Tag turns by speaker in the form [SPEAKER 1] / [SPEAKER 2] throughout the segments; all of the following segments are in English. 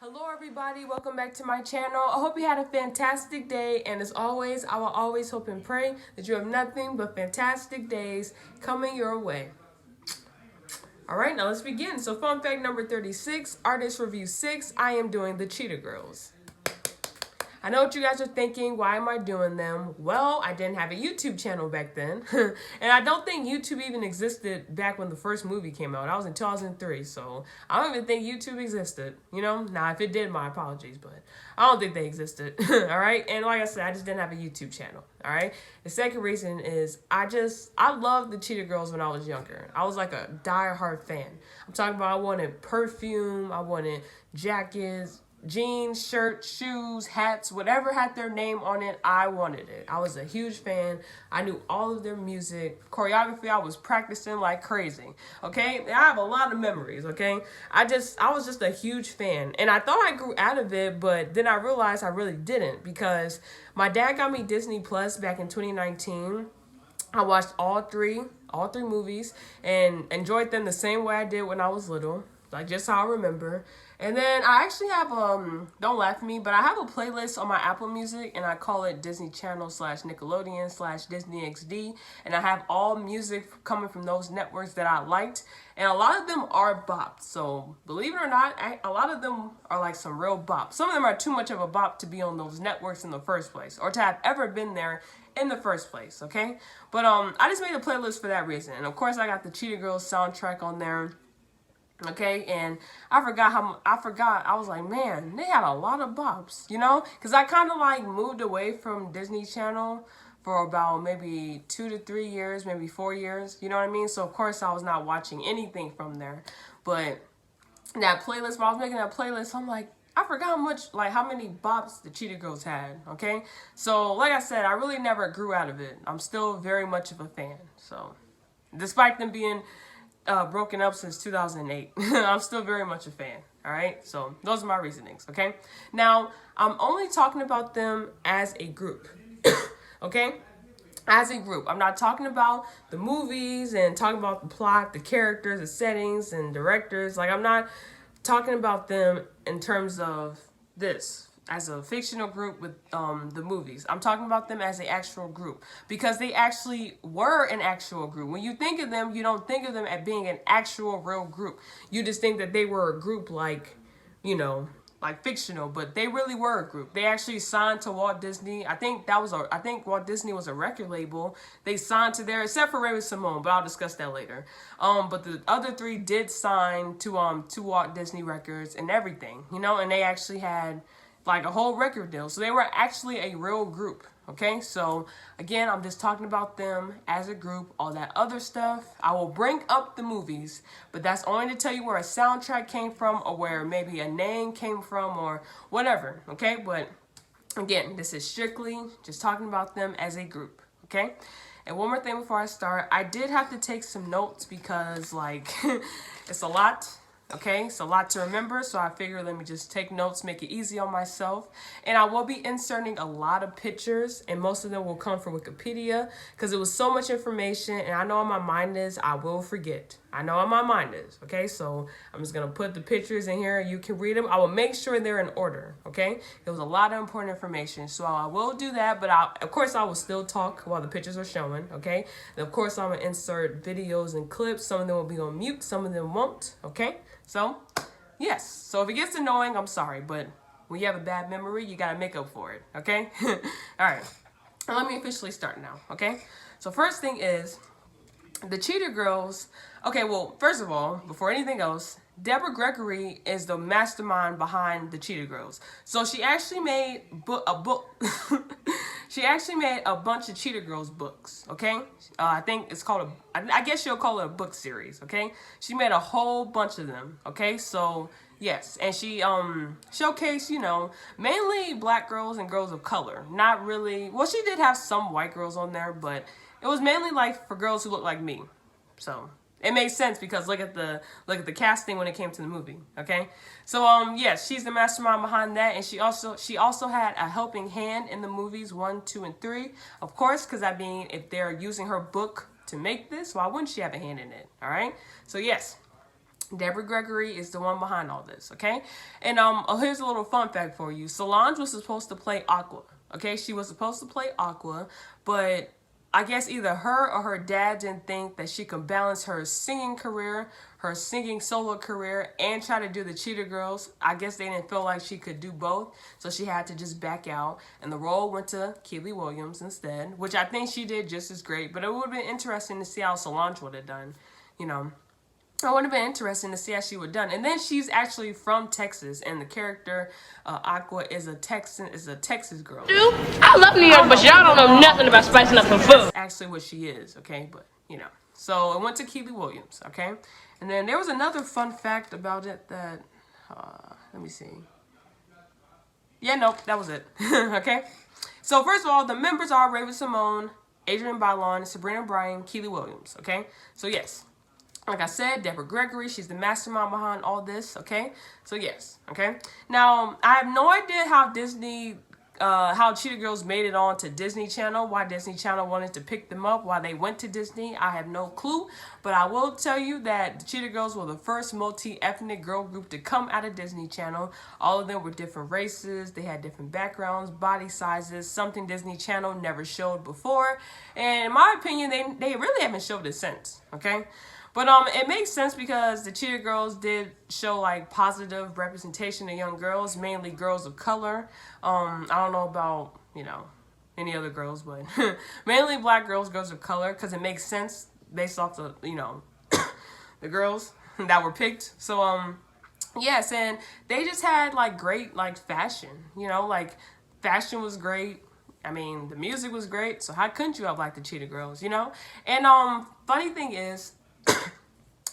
[SPEAKER 1] Hello everybody, welcome back to my channel. I hope you had a fantastic day, and as always, I will always hope and pray that you have nothing but fantastic days coming your way. Alright, now let's begin. So fun fact number 36, artist review 6, I am doing the Cheetah Girls. I know what you guys are thinking, why am I doing them? Well, I didn't have a YouTube channel back then. And I don't think YouTube even existed back when the first movie came out. I was in 2003, so I don't even think YouTube existed. You know, now if it did, my apologies, but I don't think they existed. All right, and like I said, I just didn't have a YouTube channel. All right, the second reason is I loved the Cheetah Girls when I was younger. I was like a die-hard fan. I'm talking about I wanted perfume, I wanted jackets, jeans, shirts, shoes, hats, whatever had their name on it, I wanted it. I was a huge fan. I knew all of their music. Choreography, I was practicing like crazy. Okay? I have a lot of memories, okay? I was just a huge fan. And I thought I grew out of it, but then I realized I really didn't, because my dad got me Disney Plus back in 2019. I watched all three movies and enjoyed them the same way I did when I was little. Like just how I remember. And then I actually have, don't laugh at me, but I have a playlist on my Apple Music, and I call it Disney Channel / Nickelodeon / Disney XD. And I have all music coming from those networks that I liked. And a lot of them are bops. So believe it or not, a lot of them are like some real bops. Some of them are too much of a bop to be on those networks in the first place, or to have ever been there in the first place, okay? But I just made a playlist for that reason. And of course I got the Cheetah Girls soundtrack on there. Okay, and I was like, man, they had a lot of bops, you know, because I kind of like moved away from Disney Channel for about maybe 2 to 3 years, maybe 4 years, you know what I mean? So of course I was not watching anything from there. But that playlist, when I was making that playlist, I'm like, I forgot how many bops the Cheetah Girls had, okay? So like I said, I really never grew out of it. I'm still very much of a fan. So despite them being broken up since 2008. I'm still very much a fan. All right, so those are my reasonings. Okay, now I'm only talking about them as a group. Okay, as a group. I'm not talking about the movies and talking about the plot, the characters, the settings, and directors. Like, I'm not talking about them in terms of this as a fictional group with the movies. I'm talking about them as an actual group, because they actually were an actual group. When you think of them, you don't think of them as being an actual real group. You just think that they were a group like, you know, like fictional, but they really were a group. They actually signed to Walt Disney. I think Walt Disney was a record label. They signed to there, except for Raven-Symoné, but I'll discuss that later. But the other three did sign to Walt Disney Records and everything, you know, and they actually had like a whole record deal. So they were actually a real group. Okay, so again, I'm just talking about them as a group. All that other stuff, I will bring up the movies, but that's only to tell you where a soundtrack came from, or where maybe a name came from, or whatever. Okay, but again, this is strictly just talking about them as a group. Okay, and one more thing before I start, I did have to take some notes because like it's a lot. Okay, it's a lot to remember, so I figured let me just take notes, make it easy on myself. And I will be inserting a lot of pictures, and most of them will come from Wikipedia, because it was so much information, and I know on my mind is I will forget. I know on my mind is, okay? So I'm just going to put the pictures in here. You can read them. I will make sure they're in order, okay? It was a lot of important information, so I will do that, but of course I will still talk while the pictures are showing, okay? And of course I'm going to insert videos and clips. Some of them will be on mute, some of them won't, okay? So, yes. So if it gets annoying, I'm sorry, but when you have a bad memory, you got to make up for it, okay? All right. Now, let me officially start now, okay? So first thing is, the Cheetah Girls. Okay, well, first of all, before anything else, Deborah Gregory is the mastermind behind the Cheetah Girls. So she actually made a book. She actually made a bunch of Cheetah Girls books, okay? I think it's called I guess you'll call it a book series, okay? She made a whole bunch of them, okay? So, yes, and she showcased, you know, mainly black girls and girls of color. Not really, well, she did have some white girls on there, but it was mainly like for girls who look like me. So it makes sense, because look at the casting when it came to the movie. Okay, so yes, she's the mastermind behind that, and she also had a helping hand in the movies 1, 2, and 3. Of course, because I mean, if they're using her book to make this, why wouldn't she have a hand in it? All right, so yes. Deborah Gregory is the one behind all this, okay? And here's a little fun fact for you. Solange was supposed to play Aqua, okay? She was supposed to play Aqua, but I guess either her or her dad didn't think that she could balance her singing career, her singing solo career, and try to do the Cheetah Girls. I guess they didn't feel like she could do both, so she had to just back out. And the role went to Keeley Williams instead, which I think she did just as great. But it would have been interesting to see how Solange would have done, you know. It would have been interesting to see how she would have done. And then she's actually from Texas, and the character Aqua is a Texas girl.
[SPEAKER 2] Dude, I love New York, but y'all don't know nothing about spicing up some food.
[SPEAKER 1] That's actually what she is, okay? But, you know. So it went to Keeley Williams, okay? And then there was another fun fact about it that, let me see. Yeah, nope, that was it, okay? So first of all, the members are Raven-Symoné, Adrienne Bailon, Sabrina Bryan, Keeley Williams, okay? So yes. Like I said, Deborah Gregory, she's the mastermind behind all this, okay? So, yes, okay? Now, I have no idea how how Cheetah Girls made it on to Disney Channel, why Disney Channel wanted to pick them up, why they went to Disney. I have no clue, but I will tell you that the Cheetah Girls were the first multi-ethnic girl group to come out of Disney Channel. All of them were different races, they had different backgrounds, body sizes, something Disney Channel never showed before. And in my opinion, they really haven't showed it since, okay? But it makes sense because the Cheetah Girls did show like positive representation of young girls, mainly girls of color. I don't know about, you know, any other girls, but mainly black girls, girls of color, because it makes sense based off the, you know, the girls that were picked. So yes, and they just had like great like fashion, you know, like fashion was great. I mean, the music was great, so how couldn't you have liked the Cheetah Girls, you know? And funny thing is,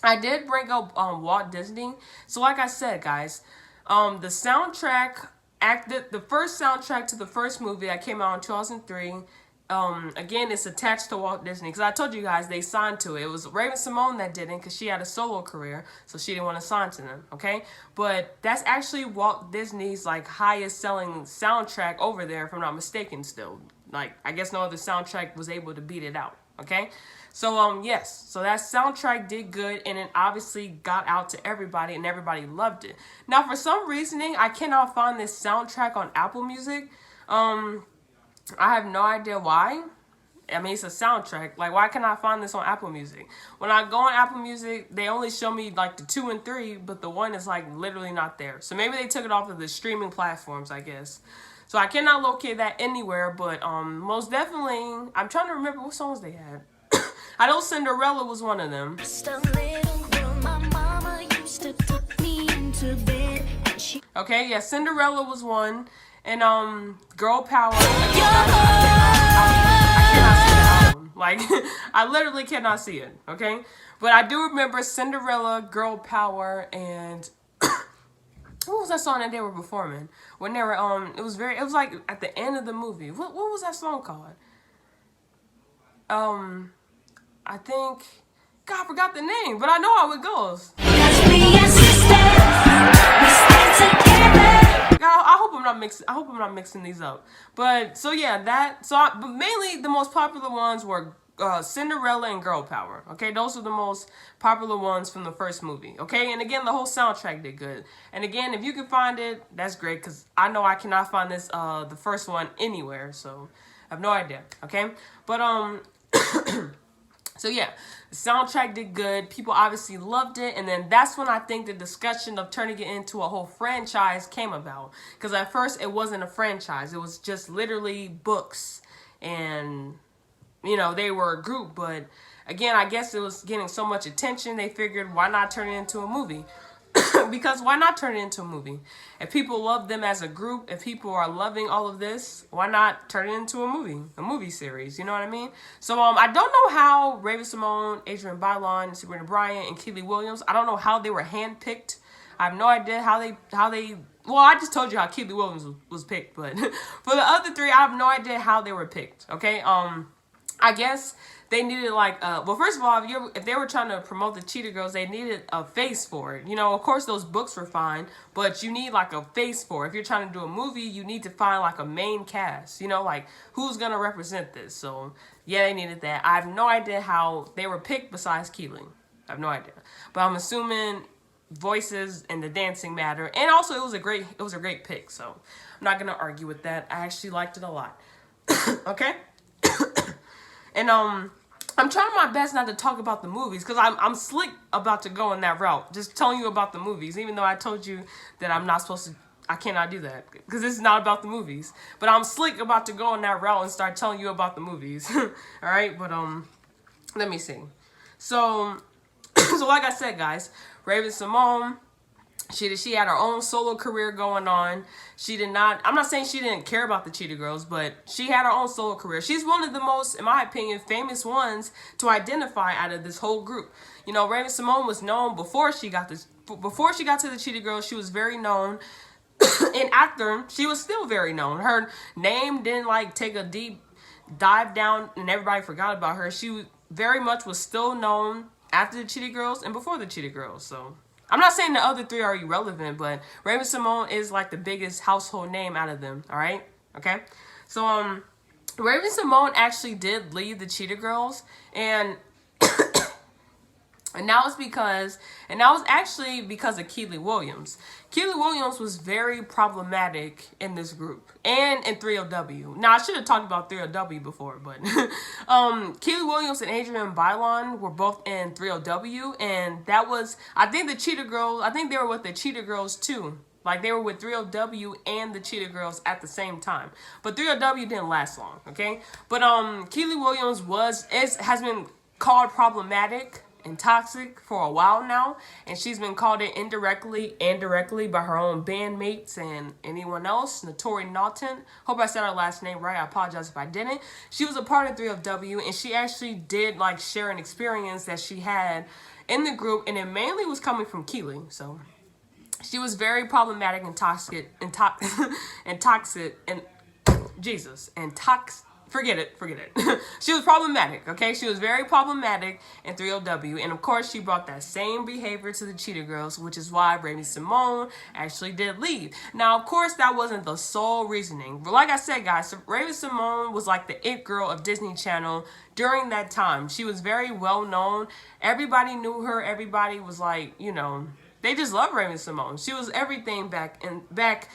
[SPEAKER 1] I did bring up Walt Disney. So like I said, guys, the soundtrack, the first soundtrack to the first movie that came out in 2003, again, it's attached to Walt Disney. Because I told you guys they signed to it. It was Raven-Symoné that didn't because she had a solo career, so she didn't want to sign to them, okay? But that's actually Walt Disney's like highest selling soundtrack over there, if I'm not mistaken still. Like, I guess no other soundtrack was able to beat it out, okay? So, yes, so that soundtrack did good, and it obviously got out to everybody, and everybody loved it. Now, for some reasoning, I cannot find this soundtrack on Apple Music. I have no idea why. I mean, it's a soundtrack. Like, why can I find this on Apple Music? When I go on Apple Music, they only show me, like, the 2 and 3, but the 1 is, like, literally not there. So maybe they took it off of the streaming platforms, I guess. So I cannot locate that anywhere, but most definitely, I'm trying to remember what songs they had. I know Cinderella was one of them. Okay, yeah, Cinderella was one. And Girl Power. I cannot see the album. Like, I literally cannot see it, okay? But I do remember Cinderella, Girl Power, and what was that song that they were performing? When they were it was like at the end of the movie. What was that song called? I think, God, I forgot the name, but I know how it goes. I hope I'm not mixing these up. But so yeah, but mainly the most popular ones were Cinderella and Girl Power. Okay, those are the most popular ones from the first movie. Okay, and again, the whole soundtrack did good. And again, if you can find it, that's great, because I know I cannot find this the first one anywhere, so I have no idea. Okay, but so yeah, the soundtrack did good. People obviously loved it. And then that's when I think the discussion of turning it into a whole franchise came about. Because at first it wasn't a franchise. It was just literally books. And, you know, they were a group. But again, I guess it was getting so much attention. They figured, why not turn it into a movie? Because why not turn it into a movie? If people love them as a group, if people are loving all of this, why not turn it into a movie series? You know what I mean? So I don't know how Raven-Symoné, Adrienne Bailon, Sabrina Bryan, and Keeley Williams, I don't know how they were handpicked. I have no idea how they. Well, I just told you how Keeley Williams was picked, but for the other three, I have no idea how they were picked. Okay, I guess they needed like well, first of all, if they were trying to promote the Cheetah Girls, they needed a face for it. You know, of course those books were fine, but you need like a face for it. If you're trying to do a movie, you need to find like a main cast, you know, like who's gonna represent this. So yeah, they needed that. I have no idea how they were picked besides Keeley. I have no idea, but I'm assuming voices and the dancing matter, and also it was a great pick. So I'm not gonna argue with that. I actually liked it a lot. Okay, and I'm trying my best not to talk about the movies because I'm slick about to go in that route. Just telling you about the movies, even though I told you that I'm not supposed to. I cannot do that because this is not about the movies. But I'm slick about to go in that route and start telling you about the movies. All right, but let me see. So, so like I said, guys, Raven-Symoné, she had her own solo career going on. She did not, I'm not saying she didn't care about the Cheetah Girls, but she had her own solo career. She's one of the most, in my opinion, famous ones to identify out of this whole group. You know, Raven-Symoné was known before she got to the Cheetah Girls. She was very known. And after, she was still very known. Her name didn't like take a deep dive down and everybody forgot about her. She very much was still known after the Cheetah Girls and before the Cheetah Girls. So I'm not saying the other three are irrelevant, but Raven-Symoné is like the biggest household name out of them. All right, okay. So Raven-Symoné actually did leave the Cheetah Girls, and that was actually because of Keeley Williams. Keeley Williams was very problematic in this group and in 3LW. Now, I should have talked about 3LW before, but Keeley Williams and Adrienne Bailon were both in 3LW, and that was, I think the Cheetah Girls, I think they were with the Cheetah Girls too. Like, they were with 3LW and the Cheetah Girls at the same time. But 3LW didn't last long, okay? But Keeley Williams has been called problematic and toxic for a while now, and she's been called it indirectly and directly by her own bandmates and anyone else. Notori Naughton, hope I said her last name right, I apologize if I didn't. She was a part of 3LW, and she actually did like share an experience that she had in the group, and it mainly was coming from Keeley. So she was very problematic and toxic Forget it. She was problematic, okay? She was very problematic in 3LW. And, of course, she brought that same behavior to the Cheetah Girls, which is why Raven-Symoné actually did leave. Now, of course, that wasn't the sole reasoning. But like I said, guys, Raven-Symoné was like the it girl of Disney Channel during that time. She was very well known. Everybody knew her. Everybody was like, you know, they just loved Raven-Symoné. She was everything back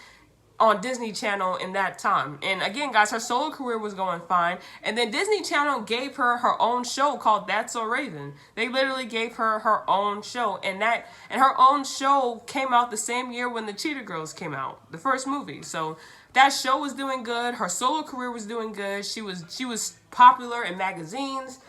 [SPEAKER 1] on Disney Channel in that time. And again, guys, her solo career was going fine. And then Disney Channel gave her own show called That's So Raven. They literally gave her own show. And her own show came out the same year when the Cheetah Girls came out, the first movie. So that show was doing good. Her solo career was doing good. She was popular in magazines,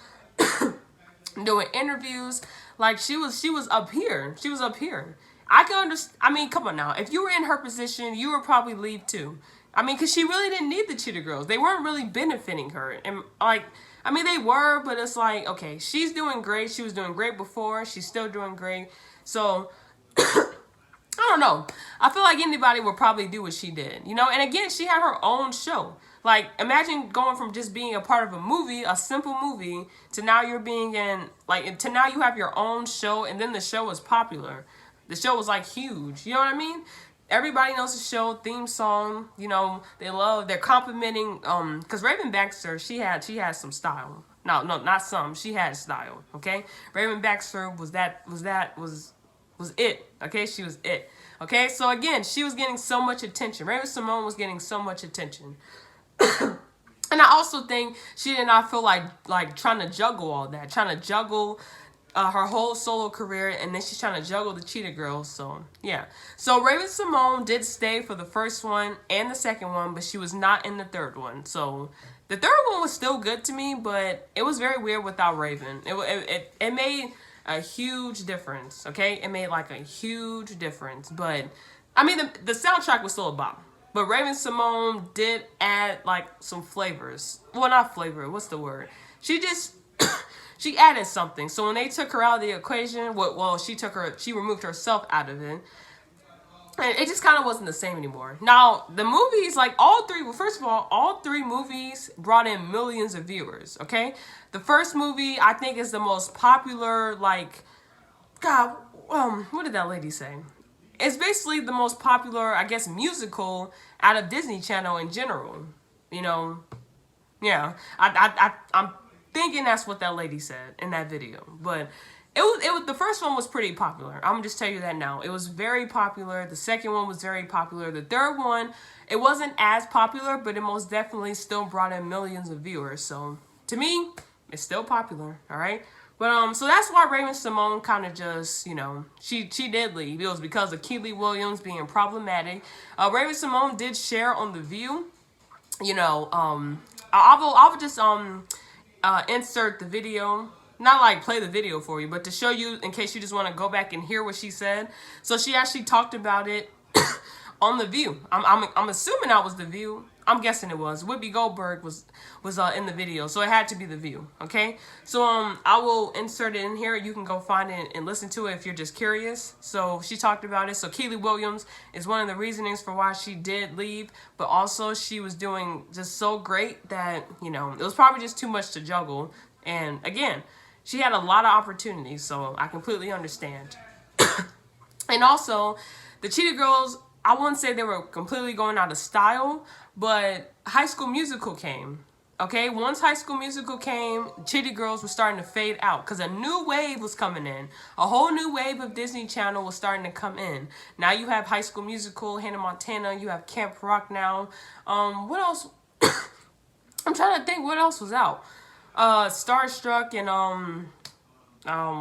[SPEAKER 1] doing interviews. Like, she was up here. She was up here. I can understand. I mean, come on now. If you were in her position, you would probably leave too. I mean, because she really didn't need the Cheetah Girls. They weren't really benefiting her. And, like, I mean, they were, but it's like, okay, she's doing great. She was doing great before. She's still doing great. So, I don't know. I feel like anybody would probably do what she did, you know? And again, she had her own show. Like, imagine going from just being a part of a movie, a simple movie, to now you're being in, like, to now you have your own show, and then the show was popular. The show was, like, huge. You know what I mean? Everybody knows the show, theme song. You know, they're complimenting, because Raven Baxter, she had some style. No, not some. She had style, okay? Raven Baxter was it, okay? She was it, okay? So, again, she was getting so much attention. Raven-Symoné was getting so much attention. And I also think she did not feel like trying to juggle all that. Trying to juggle her whole solo career, and then she's trying to juggle the Cheetah Girls. So yeah, so Raven-Symoné did stay for the first one and the second one, but she was not in the third one. So the third one was still good to me, but it was very weird without Raven. It made a huge difference. Okay, it made like a huge difference. But I mean, the soundtrack was still a bop. But Raven-Symoné did add like some flavors. Well, not flavor. What's the word? She added something. So when they took her out of the equation, she removed herself out of it. And it just kind of wasn't the same anymore. Now, the movies, like first of all three movies brought in millions of viewers, okay? The first movie, I think, is the most popular, like, God, what did that lady say? It's basically the most popular, I guess, musical out of Disney Channel in general. You know, yeah, I'm thinking that's what that lady said in that video. But it was the first one was pretty popular. I'm gonna just tell you that now. It was very popular. The second one was very popular. The third one, it wasn't as popular, but it most definitely still brought in millions of viewers. So to me, it's still popular. All right. But so that's why Raven-Symoné kind of just, you know, she did leave. It was because of Keeley Williams being problematic. Raven-Symoné did share on The View. You know, I will just insert the video. Not like play the video for you, but to show you in case you just want to go back and hear what she said. So she actually talked about it on The View. I'm assuming that was The View. I'm guessing it was. Whoopi Goldberg was in the video, so it had to be The View. Okay, so I will insert it in here. You can go find it and listen to it if you're just curious. So she talked about it. So Keeley Williams is one of the reasonings for why she did leave, but also she was doing just so great that, you know, it was probably just too much to juggle. And again, she had a lot of opportunities, so I completely understand. And also, the Cheetah Girls, I wouldn't say they were completely going out of style, but High School Musical came. Okay, once High School Musical came, Cheetah Girls were starting to fade out because a new wave was coming in. A whole new wave of Disney Channel was starting to come in. Now you have High School Musical, Hannah Montana, you have Camp Rock now. What else? I'm trying to think what else was out. Starstruck and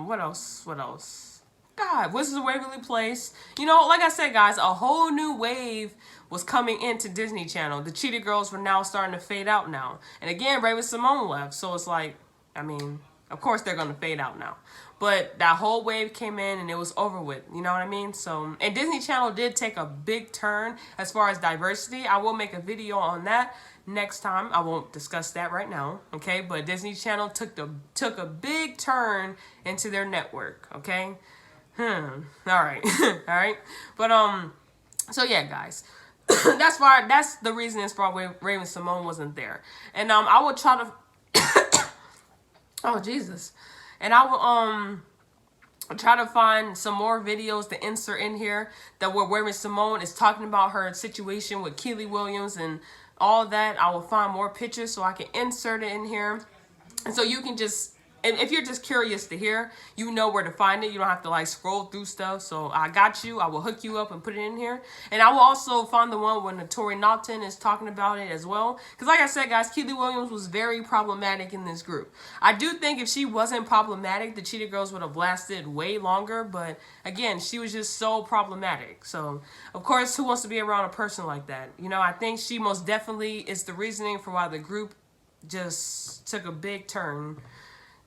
[SPEAKER 1] what else? God, Wizards of Waverly Place. You know, like I said, guys, a whole new wave was coming into Disney Channel. The Cheetah Girls were now starting to fade out now. And again, Raven-Symoné left. So it's like, I mean, of course they're going to fade out now. But that whole wave came in and it was over with. You know what I mean? So, and Disney Channel did take a big turn as far as diversity. I will make a video on that next time. I won't discuss that right now. Okay? But Disney Channel took a big turn into their network. Okay? All right. All right. But, so yeah, guys. That's the reason it's for why Raven-Symoné wasn't there. And I will try to oh Jesus. And I will try to find some more videos to insert in here that where Raven-Symoné is talking about her situation with Keeley Williams and all that. I will find more pictures so I can insert it in here. And so you can just, and if you're just curious to hear, you know where to find it. You don't have to like scroll through stuff. So I got you. I will hook you up and put it in here. And I will also find the one when Tori Naughton is talking about it as well. Because like I said, guys, Keeley Williams was very problematic in this group. I do think if she wasn't problematic, the Cheetah Girls would have lasted way longer. But again, she was just so problematic. So, of course, who wants to be around a person like that? You know, I think she most definitely is the reasoning for why the group just took a big turn.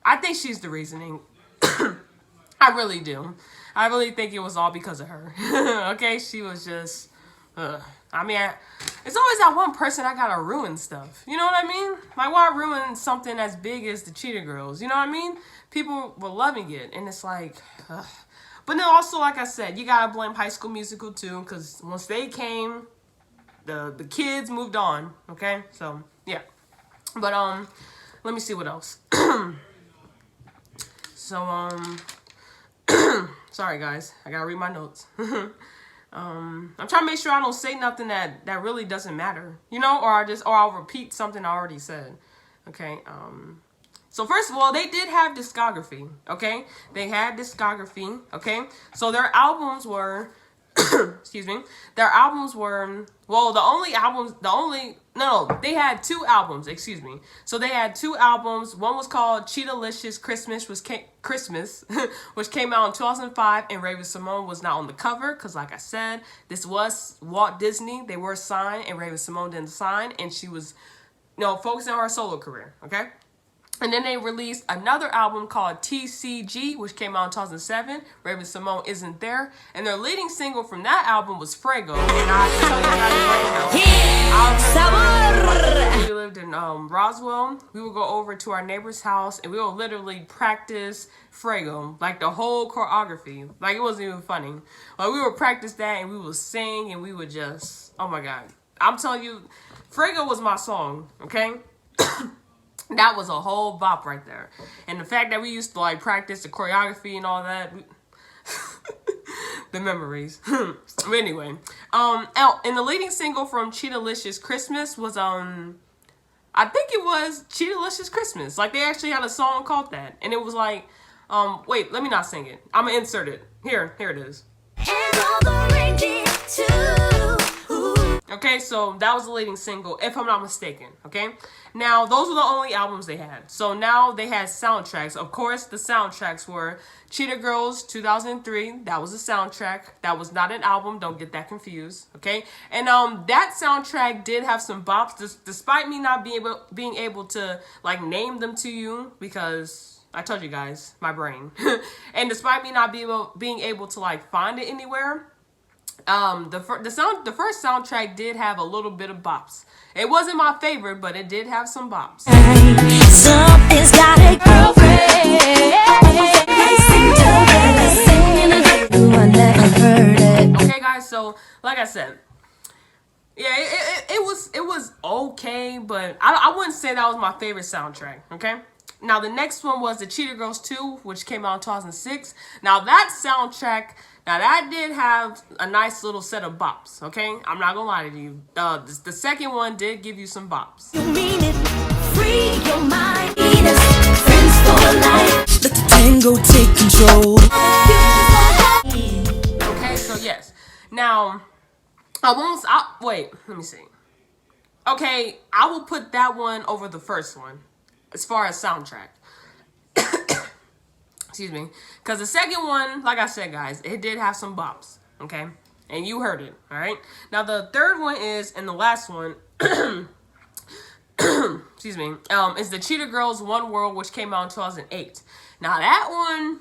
[SPEAKER 1] I think she's the reasoning. I really do. I really think it was all because of her. Okay? She was just... I mean, it's always that one person I gotta ruin stuff. You know what I mean? Like, why ruin something as big as the Cheetah Girls? You know what I mean? People were loving it. And it's like... But then also, like I said, you gotta blame High School Musical too. Because once they came, the kids moved on. Okay? So, yeah. But, let me see what else. So, sorry guys, I gotta read my notes. I'm trying to make sure I don't say nothing that really doesn't matter, you know, or I'll repeat something I already said. Okay. So first of all, they did have discography. Okay, they had discography. Okay, so their albums were, excuse me, their albums were, well, they had two albums, excuse me. So they had two albums. One was called Cheetah-licious Christmas, which came out in 2005, and Raven-Symoné was not on the cover, because like I said, this was Walt Disney. They were signed, and Raven-Symoné didn't sign, and she was, you know, focusing on her solo career, okay? And then they released another album called TCG, which came out in 2007. Raven-Symoné isn't there. And their leading single from that album was Frego. And I tell you guys right now, we lived in Roswell. We would go over to our neighbor's house and we would literally practice Frego. Like the whole choreography. Like it wasn't even funny. Like we would practice that and we would sing and we would just, oh my God. I'm telling you, Frego was my song, okay? That was a whole bop right there. And the fact that we used to like practice the choreography and all that. The memories. But anyway. And the leading single from Cheetah-licious Christmas was I think it was Cheetah-licious Christmas. Like they actually had a song called that. And it was like Wait, let me not sing it. I'm gonna insert it. Here it is. Okay, so that was the leading single, if I'm not mistaken, okay? Now, those were the only albums they had. So now they had soundtracks. Of course, the soundtracks were Cheetah Girls 2003. That was a soundtrack. That was not an album. Don't get that confused, okay? And that soundtrack did have some bops, despite me not being able to, like, name them to you, because I told you guys, my brain. And despite me not being able to, like, find it anywhere, the first soundtrack did have a little bit of bops. It wasn't my favorite, but it did have some bops. Something's got a girlfriend. Okay, guys. So, like I said, yeah, it was okay, but I wouldn't say that was my favorite soundtrack. Okay. Now the next one was the Cheetah Girls 2, which came out in 2006. Now that soundtrack. Now, that did have a nice little set of bops, okay? I'm not gonna lie to you. The second one did give you some bops. You mean it, free your mind, friends for life. Let the tango take control. Okay, so yes. Now, wait, let me see. Okay, I will put that one over the first one, as far as soundtrack. Excuse me. Because the second one, like I said, guys, it did have some bops, okay? And you heard it, all right? Now, the third one is, and the last one, excuse me, is the Cheetah Girls One World, which came out in 2008. Now, that one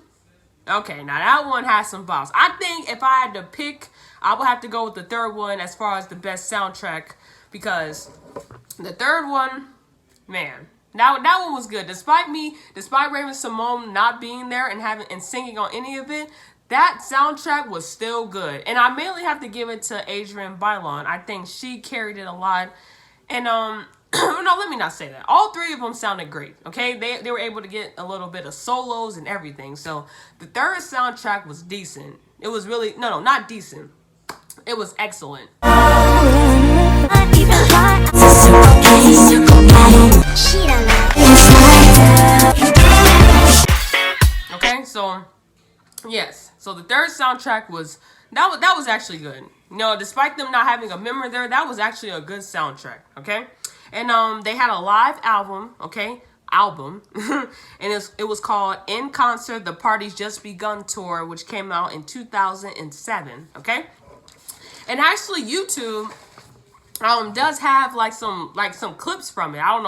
[SPEAKER 1] has some bops. I think if I had to pick, I would have to go with the third one as far as the best soundtrack, because the third one, man, that one was good. Despite Raven-Symoné not being there and singing on any of it, that soundtrack was still good. And I mainly have to give it to Adrienne Bailon. I think she carried it a lot. And no, let me not say that. All three of them sounded great. Okay, they were able to get a little bit of solos and everything. So the third soundtrack was decent. It was really not decent. It was excellent. Okay, so yes, so the third soundtrack was actually good. You know, despite them not having a member there, that was actually a good soundtrack. Okay, and they had a live album. Okay, and it was called In Concert: The Party's Just Begun Tour, which came out in 2007. Okay, and actually YouTube does have some clips from it. I don't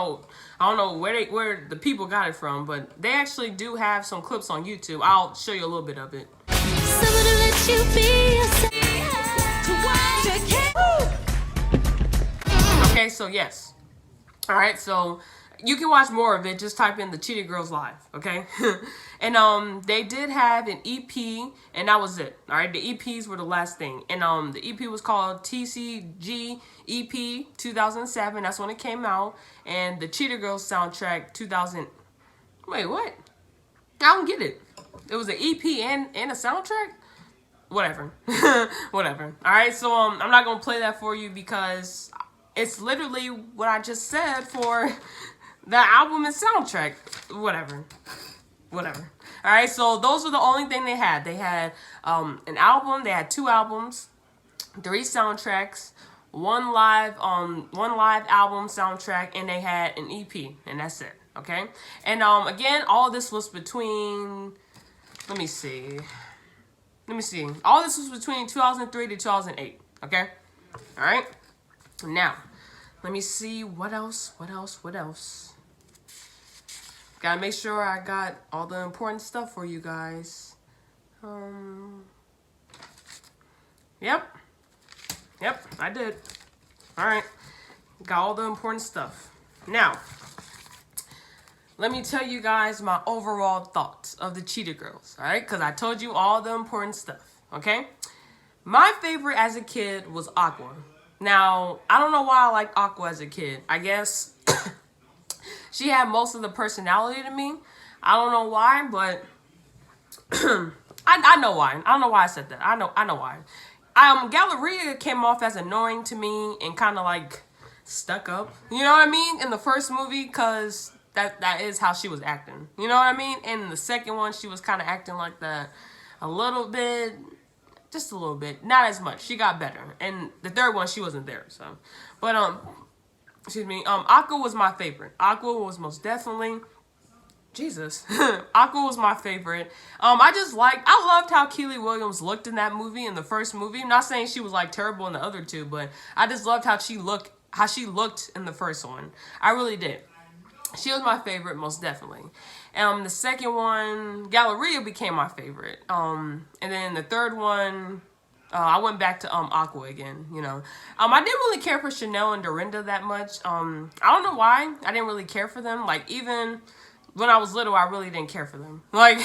[SPEAKER 1] know where the people got it from, but they actually do have some clips on YouTube. I'll show you a little bit of it. Okay, so yes. All right, so you can watch more of it. Just type in the Cheetah Girls Live, okay? And they did have an EP, and that was it. All right, the EPs were the last thing. And the EP was called TCG EP 2007. That's when it came out. And the Cheetah Girls soundtrack 2000. Wait, what? I don't get it. It was an EP and a soundtrack? Whatever. Whatever. All right, so I'm not gonna play that for you because it's literally what I just said for the album and soundtrack. Whatever. All right, so those were the only thing they had. They had an album. They had 2 albums, 3 soundtracks, one live album soundtrack, and they had an EP, and that's it. Okay, and again, all this was between. Let me see. All this was between 2003 to 2008. Okay, all right. Now, let me see what else. Gotta make sure I got all the important stuff for you guys. Yep, I did. All right, got all the important stuff. Now, let me tell you guys my overall thoughts of the Cheetah Girls, all right? Because I told you all the important stuff, okay? My favorite as a kid was Aqua. Now, I don't know why I liked Aqua as a kid. I guess she had most of the personality to me. I don't know why, but I know why. I don't know why I said that. I know why. Galleria came off as annoying to me and kind of like stuck up. You know what I mean? In the first movie, because that is how she was acting. You know what I mean? And the second one, she was kind of acting like that a little bit, just a little bit, not as much. She got better. And the third one, she wasn't there. So, but excuse me. Aqua was my favorite. Aqua was most definitely. Jesus. Aqua was my favorite. I loved how Keeley Williams looked in that movie, in the first movie. I'm not saying she was like terrible in the other two, but I just loved how she looked in the first one. I really did. She was my favorite, most definitely. The second one, Galleria became my favorite. And then the third one, I went back to Aqua again, you know. I didn't really care for Chanel and Dorinda that much. I don't know why. I didn't really care for them. Like, even when I was little, I really didn't care for them. Like,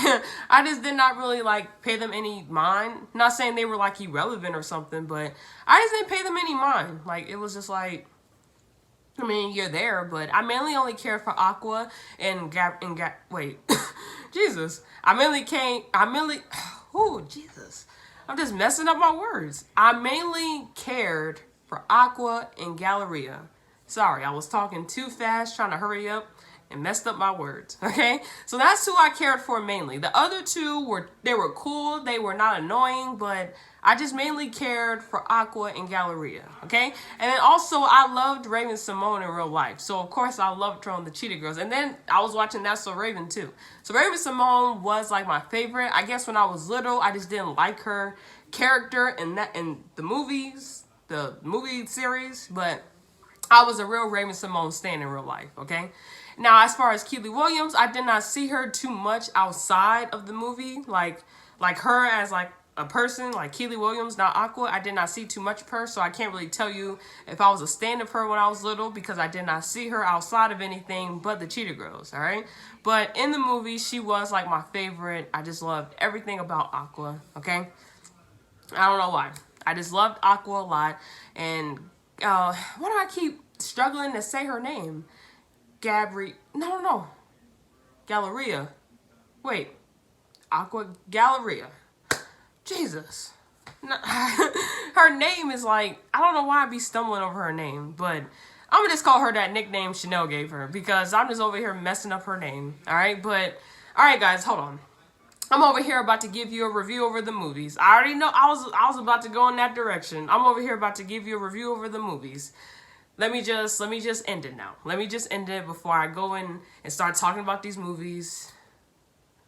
[SPEAKER 1] I just did not really, like, pay them any mind. Not saying they were, like, irrelevant or something, but I just didn't pay them any mind. Like, it was just like, I mean, you're there, but I mainly only cared for Aqua and wait, Jesus. Oh, Jesus. I'm just messing up my words. I mainly cared for Aqua and Galleria. Sorry, I was talking too fast, trying to hurry up, and messed up my words, okay? So that's who I cared for mainly. The other two were cool, they were not annoying, but I just mainly cared for Aqua and Galleria, okay? And then also, I loved Raven Simone in real life. So, of course, I loved her on the Cheetah Girls. And then I was watching That's So Raven, too. So, Raven Simone was, like, my favorite. I guess when I was little, I just didn't like her character in the movies, the movie series, but I was a real Raven Simone stan in real life, okay? Now, as far as Keeley Williams, I did not see her too much outside of the movie. Like her as, like, a person, like Keeley Williams, not Aqua, I did not see too much of her, so I can't really tell you if I was a stan of her when I was little, because I did not see her outside of anything but the Cheetah Girls, all right? But in the movie, she was, like, my favorite. I just loved everything about Aqua, okay? I don't know why. I just loved Aqua a lot, and why do I keep struggling to say her name? No. Galleria. Wait. Aqua Galleria. Jesus. Her name is like, I don't know why I be stumbling over her name, but I'm gonna just call her that nickname Chanel gave her, because I'm just over here messing up her name. Alright, alright guys, hold on. I'm over here about to give you a review over the movies. I already know I was about to go in that direction. I'm over here about to give you a review over the movies. Let me just end it now. Let me just end it before I go in and start talking about these movies.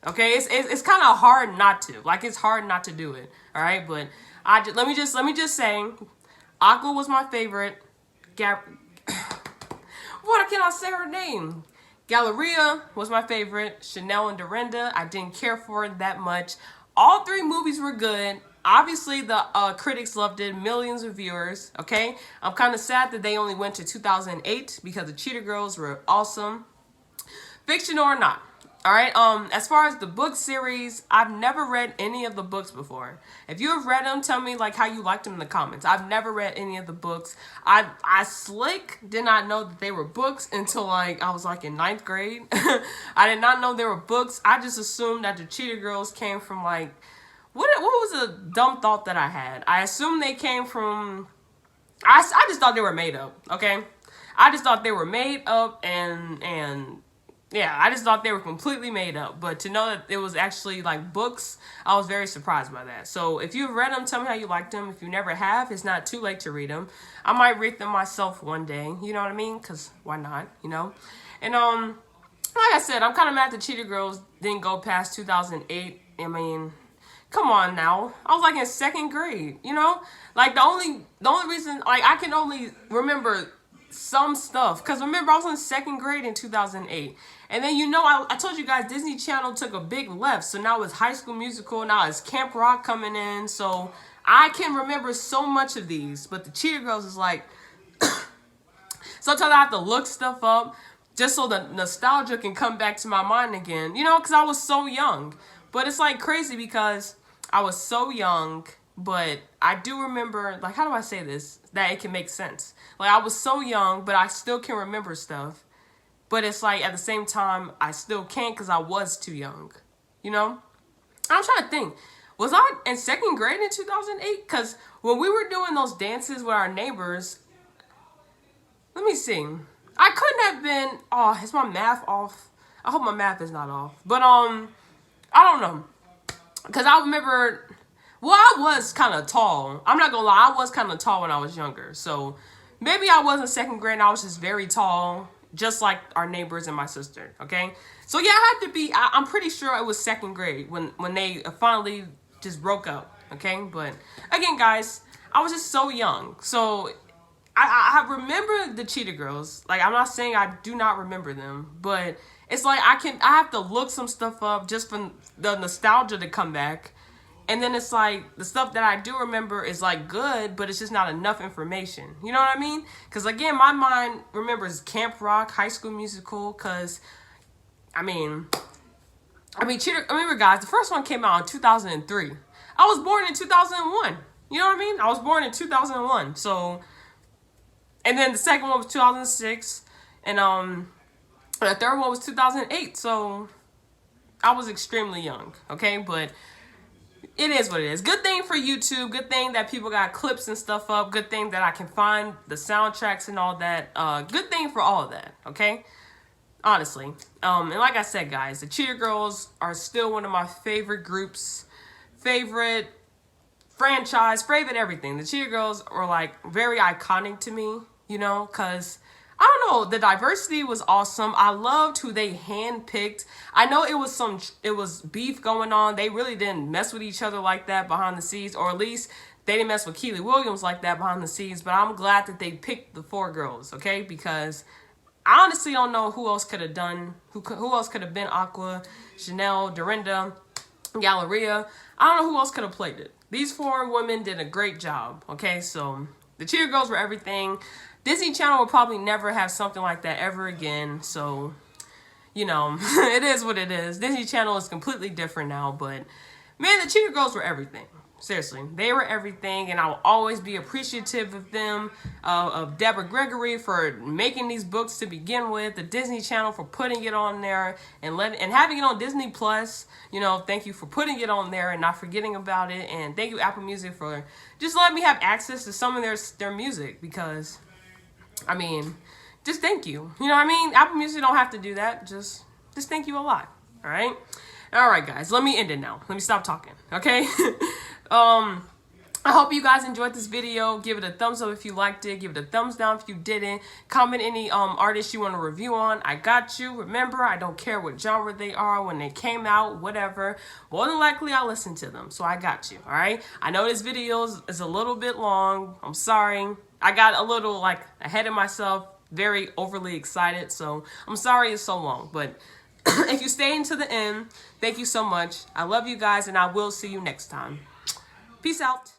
[SPEAKER 1] Okay, it's kind of hard not to. Like, it's hard not to do it. All right, but let me just say, Aqua was my favorite. What can I say her name? Galleria was my favorite. Chanel and Dorinda, I didn't care for it that much. All three movies were good. Obviously, the critics loved it. Millions of viewers, okay? I'm kind of sad that they only went to 2008 because the Cheetah Girls were awesome. Fictional or not, all right? As far as the book series, I've never read any of the books before. If you have read them, tell me, like, how you liked them in the comments. I've never read any of the books. I did not know that they were books until, like, I was, like, in 9th grade. I did not know they were books. I just assumed that the Cheetah Girls came from, like, what was a dumb thought that I had? I assumed they came from, I just thought they were made up, okay? I just thought they were made up, and yeah, I just thought they were completely made up. But to know that it was actually, like, books, I was very surprised by that. So if you've read them, tell me how you liked them. If you never have, it's not too late to read them. I might read them myself one day, you know what I mean? Because why not, you know? And, like I said, I'm kind of mad the Cheetah Girls didn't go past 2008. I mean, come on now. I was, like, in 2nd grade, you know? Like, the only reason, like, I can only remember some stuff. Because remember, I was in 2nd grade in 2008. And then, you know, I told you guys, Disney Channel took a big left. So now it's High School Musical. Now it's Camp Rock coming in. So I can remember so much of these. But the Cheetah Girls is like, sometimes I have to look stuff up just so the nostalgia can come back to my mind again. You know, because I was so young. But it's, like, crazy because I was so young, but I do remember, like, how do I say this? That it can make sense. Like, I was so young, but I still can remember stuff. But it's like, at the same time, I still can't because I was too young. You know? I'm trying to think. Was I in 2nd grade in 2008? Because when we were doing those dances with our neighbors, let me see. I could have been, oh, is my math off? I hope my math is not off. But, I don't know. Because I remember, well, I was kind of tall. I'm not going to lie. I was kind of tall when I was younger. So maybe I was in second grade and I was just very tall, just like our neighbors and my sister, okay? So yeah, I had to be, I'm pretty sure it was second grade when they finally just broke up, okay? But again, guys, I was just so young. So I remember the Cheetah Girls. Like, I'm not saying I do not remember them, but it's like I have to look some stuff up just for the nostalgia to come back. And then it's like the stuff that I do remember is like good, but it's just not enough information. You know what I mean? Because again, my mind remembers Camp Rock, High School Musical. Because I mean, remember, guys, the first one came out in 2003. I was born in 2001. You know what I mean? I was born in 2001. So, and then the second one was 2006, and the third one was 2008. So I was extremely young. Okay, but it is what it is. Good thing for YouTube. Good thing that people got clips and stuff up. Good thing that I can find the soundtracks and all that. Good thing for all of that. Okay, honestly. And like I said, guys, the Cheetah Girls are still one of my favorite groups, favorite franchise, favorite everything. The Cheetah Girls are like very iconic to me, you know, because I don't know, the diversity was awesome. I loved who they handpicked. I know it was beef going on. They really didn't mess with each other like that behind the scenes, or at least they didn't mess with Keeley Williams like that behind the scenes. But I'm glad that they picked the 4 girls, okay? Because I honestly don't know who else could have done, who else could have been Aqua, Chanel, Dorinda, Galleria. I don't know who else could have played it. These 4 women did a great job, okay? So the Cheetah Girls were everything. Disney Channel will probably never have something like that ever again. So, you know, it is what it is. Disney Channel is completely different now. But, man, the Cheetah Girls were everything. Seriously, they were everything. And I will always be appreciative of them, of Deborah Gregory for making these books to begin with. The Disney Channel for putting it on there and having it on Disney Plus. You know, thank you for putting it on there and not forgetting about it. And thank you, Apple Music, for just letting me have access to some of their music. Because, I mean, just thank you. You know what I mean? Apple Music don't have to do that. Just thank you a lot. All right? All right, guys. Let me end it now. Let me stop talking. Okay? I hope you guys enjoyed this video. Give it a thumbs up if you liked it. Give it a thumbs down if you didn't. Comment any artists you want to review on. I got you. Remember, I don't care what genre they are, when they came out, whatever. More than likely, I listen to them. So I got you. All right? I know this video is a little bit long. I'm sorry. I got a little like ahead of myself, very overly excited, so I'm sorry it's so long. But if you stay into the end, thank you so much. I love you guys, and I will see you next time. Peace out.